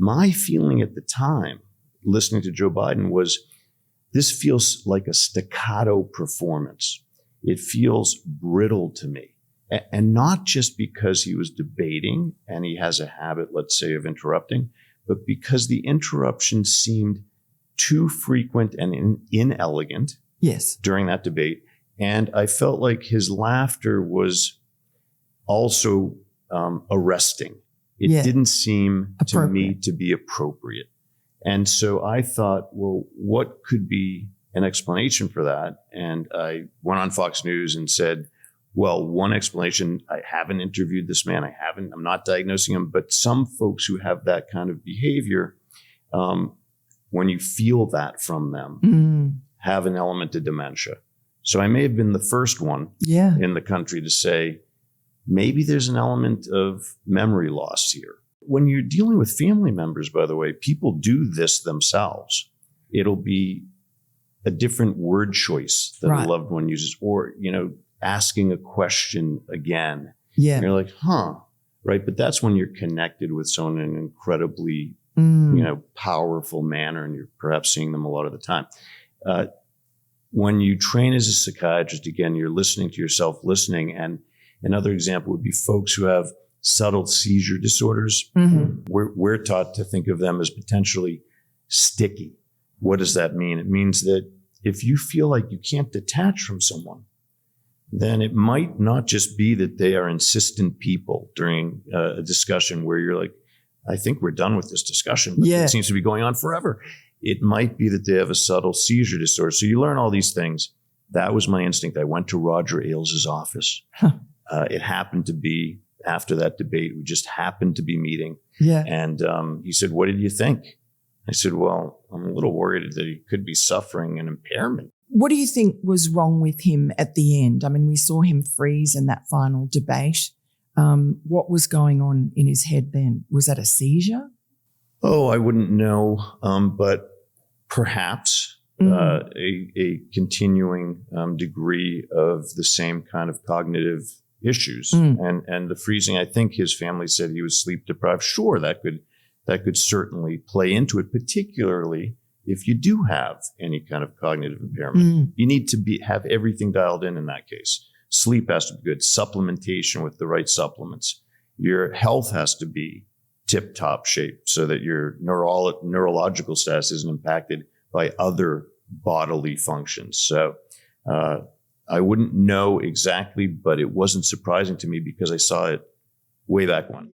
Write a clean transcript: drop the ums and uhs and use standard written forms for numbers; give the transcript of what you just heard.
my feeling at the time, listening to Joe Biden, was this feels like a staccato performance. It feels brittle to me. And not just because he was debating and he has a habit, let's say, of interrupting, but because the interruptions seemed too frequent and inelegant during that debate. And I felt like his laughter was also arresting. It didn't seem to me to be appropriate. And so I thought, well, what could be an explanation for that? And I went on Fox News and said, well, one explanation, I haven't interviewed this man. I'm not diagnosing him, but some folks who have that kind of behavior, when you feel that from them, have an element of dementia. So I may have been the first one in the country to say, maybe there's an element of memory loss here. When you're dealing with family members, by the way, people do this themselves. It'll be a different word choice that a loved one uses, or, asking a question again. And you're like, right? But that's when you're connected with someone in an incredibly, powerful manner, and you're perhaps seeing them a lot of the time. When you train as a psychiatrist, again, you're listening to yourself listening. And another example would be folks who have subtle seizure disorders. We're taught to think of them as potentially sticky. What does that mean? It means that if you feel like you can't detach from someone, then it might not just be that they are insistent people during a discussion where you're like, I think we're done with this discussion, but it seems to be going on forever. It might be that they have a subtle seizure disorder. So you learn all these things. That was my instinct. I went to Roger Ailes' office. It happened to be after that debate. We just happened to be meeting. And he said, what did you think? I said, well, I'm a little worried that he could be suffering an impairment. What do you think was wrong with him at the end? I mean, we saw him freeze in that final debate. What was going on in his head then? Was that a seizure? Oh, I wouldn't know, but perhaps a continuing degree of the same kind of cognitive issues. And the freezing, I think his family said he was sleep deprived. Sure, that could certainly play into it, particularly if you do have any kind of cognitive impairment. You need to have everything dialed in that case. Sleep has to be good, supplementation with the right supplements. Your health has to be tip-top shape so that your neurological status isn't impacted by other bodily functions. So I wouldn't know exactly, but it wasn't surprising to me because I saw it way back when.